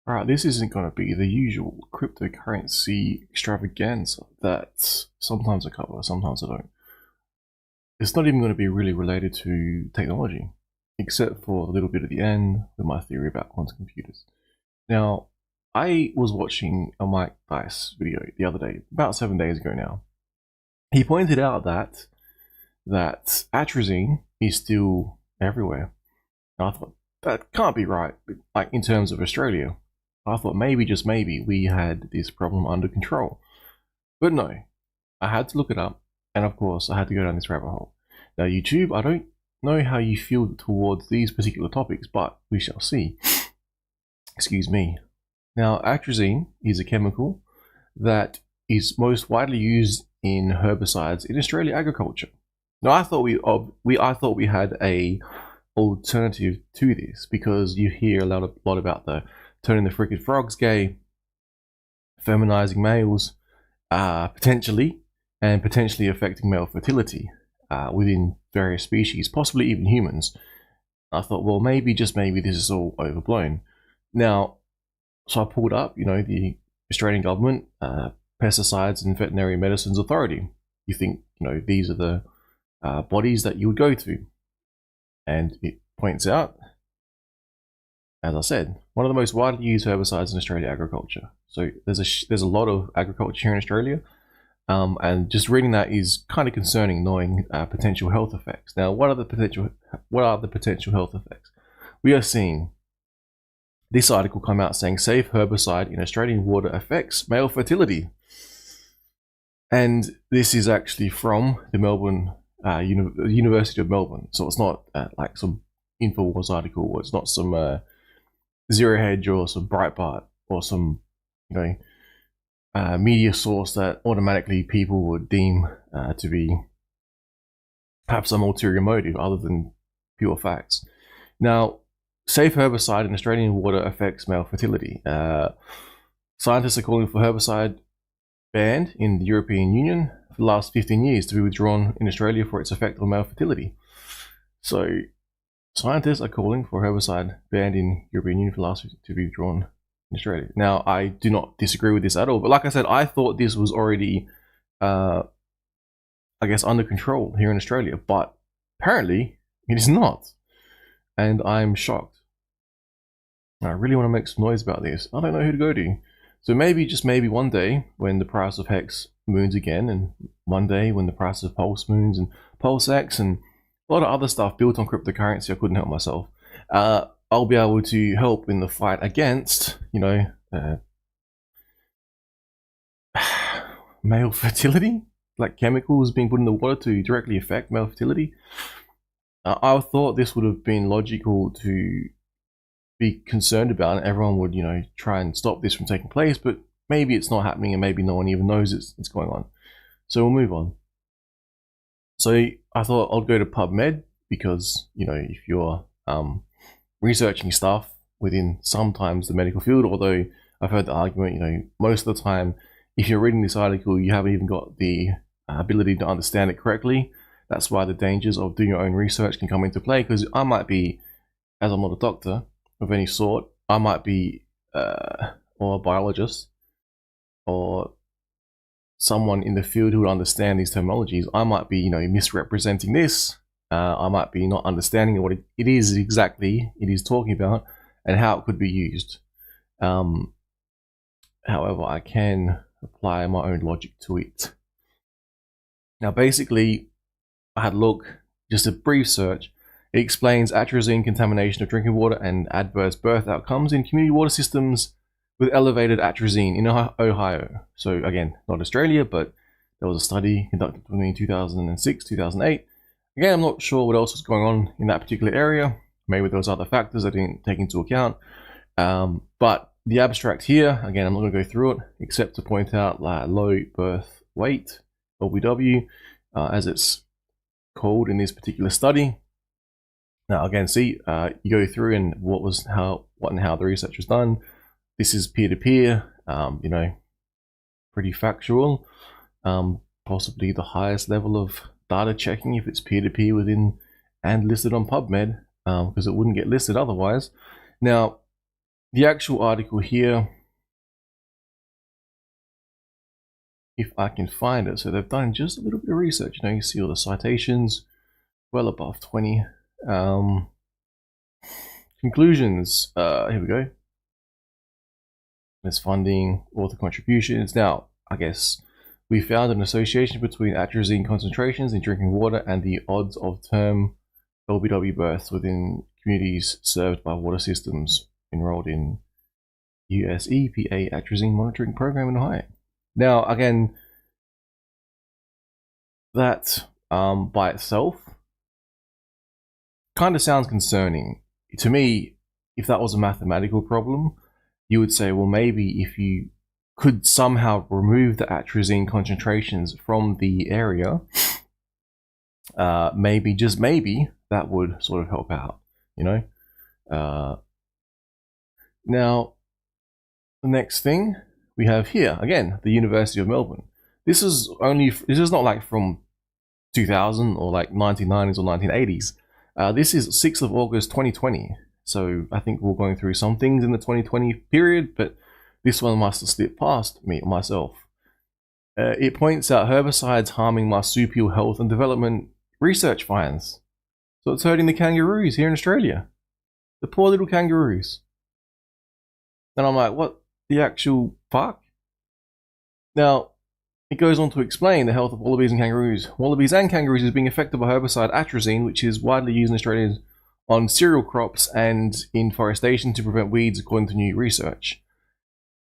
Alright, this isn't going to be the usual cryptocurrency extravaganza that sometimes I cover, sometimes I don't. It's not even going to be really related to technology, except for a little bit at the end with my theory about quantum computers. Now, I was watching a Mike Dice video the other day, about 7 days ago now. He pointed out that atrazine is still everywhere. And I thought, that can't be right, like in terms of Australia. I thought maybe, just maybe, we had this problem under control. But no, I had to look it up, and of course I had to go down this rabbit hole. Now YouTube, I don't know how you feel towards these particular topics, but we shall see. Excuse me. Now atrazine is a chemical that is most widely used in herbicides in Australian agriculture. Now I thought we had a alternative to this, because you hear a lot about the turning the frickin' frogs gay, feminizing males, potentially affecting male fertility within various species, possibly even humans. I thought, well, maybe, just maybe, this is all overblown. Now, so I pulled up, the Australian government Pesticides and Veterinary Medicines Authority. You think, these are the bodies that you would go to, and it points out, as I said, one of the most widely used herbicides in Australian agriculture. So there's a lot of agriculture here in Australia, and just reading that is kind of concerning, knowing potential health effects. Now, what are the potential health effects? We are seeing this article come out saying safe herbicide in Australian water affects male fertility, and this is actually from the Melbourne University of Melbourne. So it's not like some Infowars article, or it's not some Zero Hedge or some Breitbart or some media source that automatically people would deem to be have some ulterior motive other than pure facts. Now, safe herbicide in Australian water affects male fertility. Scientists are calling for herbicide banned in the European Union for the last 15 years to be withdrawn in Australia for its effect on male fertility. So scientists are calling for herbicide banned in European Union for last to be withdrawn in Australia. Now, I do not disagree with this at all, but like I said, I thought this was already, I guess, under control here in Australia, but apparently it is not, and I'm shocked. I really want to make some noise about this. I don't know who to go to. So maybe, just maybe, one day when the price of Hex moons again, and one day when the price of Pulse moons and Pulse X and a lot of other stuff built on cryptocurrency, I couldn't help myself. I'll be able to help in the fight against, male fertility, like chemicals being put in the water to directly affect male fertility. I thought this would have been logical to be concerned about, and everyone would, try and stop this from taking place, but maybe it's not happening, and maybe no one even knows it's going on. So we'll move on. So I thought I'll go to PubMed, because, if you're researching stuff within sometimes the medical field, although I've heard the argument, most of the time, if you're reading this article, you haven't even got the ability to understand it correctly. That's why the dangers of doing your own research can come into play, because I might be, as I'm not a doctor of any sort, I might be or a biologist or someone in the field who would understand these terminologies. I might be, misrepresenting this. I might be not understanding what it is exactly it is talking about and how it could be used. However, I can apply my own logic to it. Now, basically, I had a look, just a brief search. It explains atrazine contamination of drinking water and adverse birth outcomes in community water systems with elevated atrazine in Ohio. So again, not Australia, but there was a study conducted between 2006 2008. Again, I'm not sure what else was going on in that particular area. Maybe there was other factors I didn't take into account. But the abstract here, again, I'm not going to go through it, except to point out low birth weight, LBW, as it's called in this particular study. Now, again, see, you go through and what and how the research was done. This is peer-to-peer, pretty factual, possibly the highest level of data checking if it's peer-to-peer within and listed on PubMed, because it wouldn't get listed otherwise. Now, the actual article here, if I can find it, so they've done just a little bit of research. You know, you see all the citations, well above 20. Conclusions. Here we go. There's funding, author contributions. Now, I guess we found an association between atrazine concentrations in drinking water and the odds of term LBW births within communities served by water systems enrolled in US EPA atrazine monitoring program in Ohio. Now, again, that by itself kind of sounds concerning. To me, if that was a mathematical problem, you would say, well, maybe if you could somehow remove the atrazine concentrations from the area, maybe, just maybe, that would sort of help out, you know? Now, the next thing we have here, again, the University of Melbourne. This is not like from 2000 or like 1990s or 1980s. This is 6th of August 2020. So I think we're going through some things in the 2020 period, but this one must have slipped past me, myself. It points out herbicides harming marsupial health and development research finds. So it's hurting the kangaroos here in Australia. The poor little kangaroos. And I'm like, what the actual fuck? Now, it goes on to explain the health of wallabies and kangaroos. Wallabies and kangaroos is being affected by herbicide atrazine, which is widely used in Australia on cereal crops and in forestation to prevent weeds, according to new research.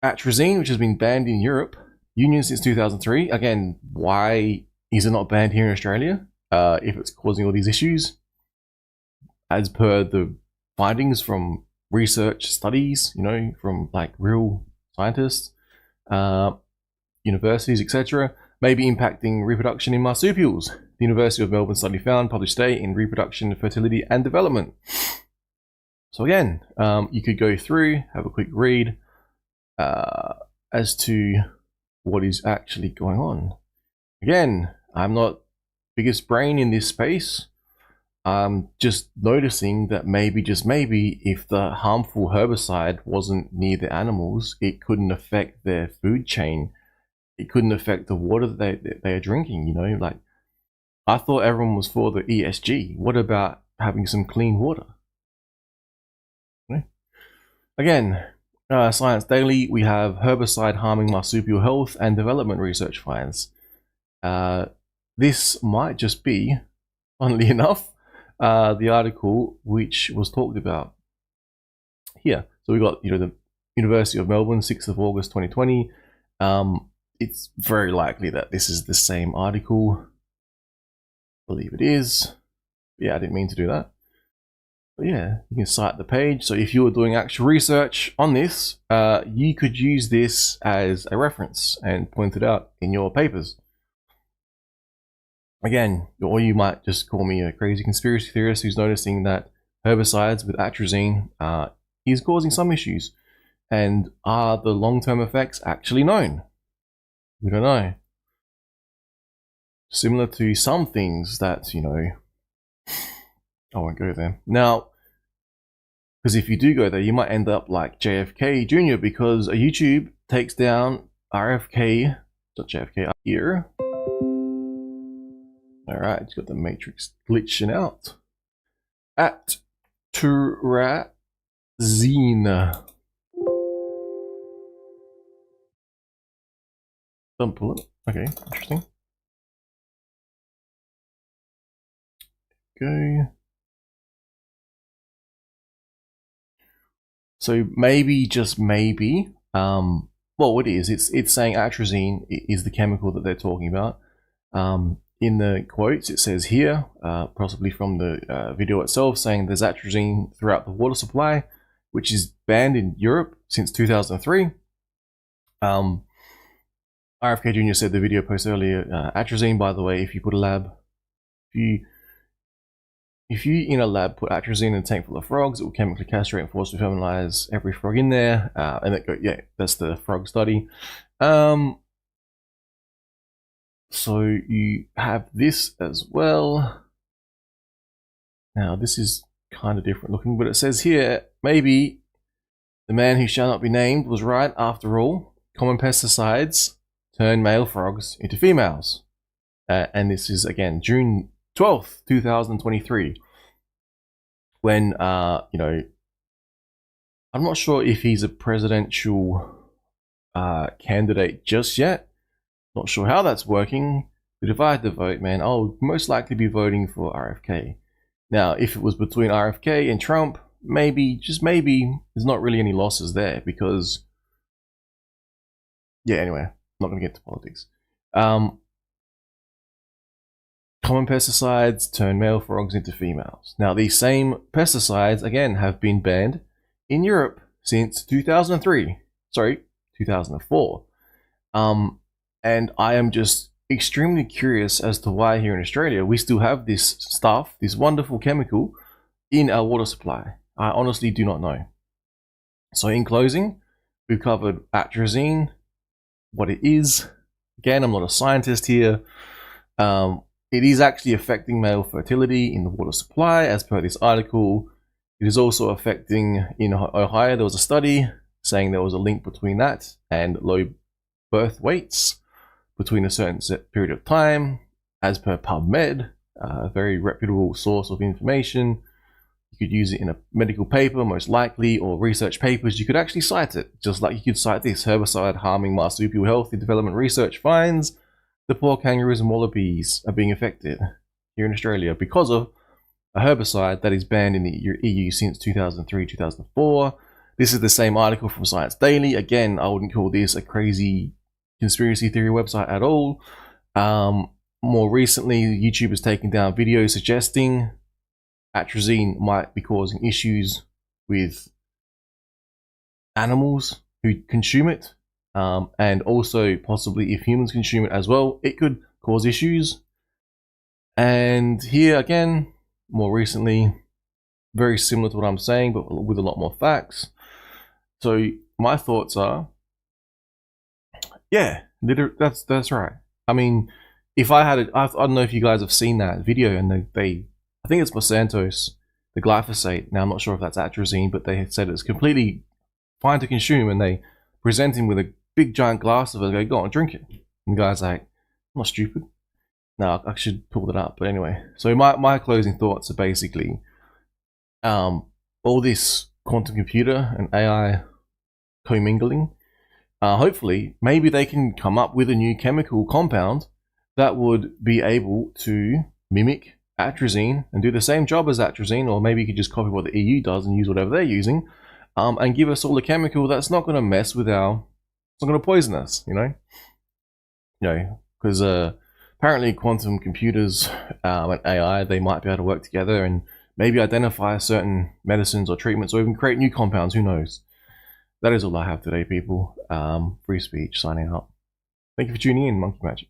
Atrazine, which has been banned in Europe Union since 2003. Again, why is it not banned here in Australia if it's causing all these issues? As per the findings from research studies, you know, from like real scientists, universities, etc., may be impacting reproduction in marsupials. The University of Melbourne study found, published today in Reproduction, Fertility and Development. So again, you could go through, have a quick read as to what is actually going on. Again, I'm not biggest brain in this space. I'm just noticing that maybe, just maybe, if the harmful herbicide wasn't near the animals, it couldn't affect their food chain. It couldn't affect the water that they are drinking, you know, like, I thought everyone was for the ESG. What about having some clean water? Okay. Again, Science Daily, we have herbicide harming marsupial health and development research finds. This might just be, funnily enough, the article which was talked about here. So we got, you know, the University of Melbourne, 6th of August 2020. It's very likely that this is the same article. I believe it is. Yeah, I didn't mean to do that. But yeah, you can cite the page. So if you were doing actual research on this, you could use this as a reference and point it out in your papers. Again, or you might just call me a crazy conspiracy theorist who's noticing that herbicides with atrazine is causing some issues. And are the long-term effects actually known? We don't know. Similar to some things that, you know, I won't go there. Now, because if you do go there, you might end up like JFK Jr. because YouTube takes down RFK, not JFK, here. Alright, it's got the matrix glitching out. Atrazine. Don't pull it. Okay, interesting. Go. So maybe, just maybe, well, it is. It's saying atrazine is the chemical that they're talking about. In the quotes, it says here, possibly from the video itself, saying there's atrazine throughout the water supply, which is banned in Europe since 2003. RFK Jr. said the video post earlier, atrazine, by the way, if you put a lab, if you in a lab put atrazine in a tank full of frogs, it will chemically castrate and force to fertilize every frog in there. And it yeah, that's the frog study. So you have this as well. Now this is kind of different looking, but it says here maybe The man who shall not be named was right after all. Common pesticides turn male frogs into females. And this is, again, June 12th, 2023. When, you know, I'm not sure if he's a presidential candidate just yet. Not sure how that's working. But if I had to vote, man, I'll most likely be voting for RFK. Now, if it was between RFK and Trump, maybe, just maybe, there's not really any losses there because, yeah, anyway, I'm not going to get to politics. Common pesticides turn male frogs into females. Now, these same pesticides, again, have been banned in Europe since 2003. Sorry, 2004. And I am just extremely curious as to why here in Australia we still have this stuff, this wonderful chemical, in our water supply. I honestly do not know. So in closing, we've covered atrazine, what it is. Again, I'm not a scientist here. It is actually affecting male fertility in the water supply, as per this article. It is also affecting, in Ohio, there was a study saying there was a link between that and low birth weights between a certain period of time, as per PubMed, a very reputable source of information. You could use it in a medical paper, most likely, or research papers. You could actually cite it, just like you could cite this: herbicide harming marsupial health in development research finds the poor kangaroos and wallabies are being affected here in Australia because of a herbicide that is banned in the EU since 2003-2004. This is the same article from Science Daily. Again, I wouldn't call this a crazy conspiracy theory website at all. More recently, YouTube has taken down videos suggesting atrazine might be causing issues with animals who consume it, and also possibly if humans consume it as well, it could cause issues. And here again, more recently, very similar to what I'm saying, but with a lot more facts. So my thoughts are, yeah, that's right. I mean, if I had it, I don't know if you guys have seen that video, and they I think it's Monsanto's, the glyphosate. Now I'm not sure if that's atrazine, but they said it's completely fine to consume, and they present him with a big giant glass of it and go on, drink it. And the guy's like, I'm not stupid. No, I should pull that up. But anyway, so my closing thoughts are basically, all this quantum computer and AI commingling, hopefully, maybe they can come up with a new chemical compound that would be able to mimic atrazine and do the same job as atrazine, or maybe you could just copy what the EU does and use whatever they're using, and give us all a chemical that's not going to mess with it's not going to poison us, you know, because apparently quantum computers and AI, they might be able to work together and maybe identify certain medicines or treatments, or even create new compounds. Who knows? That is all I have today, people. Free speech, signing out. Thank you for tuning in, Monkey Magic.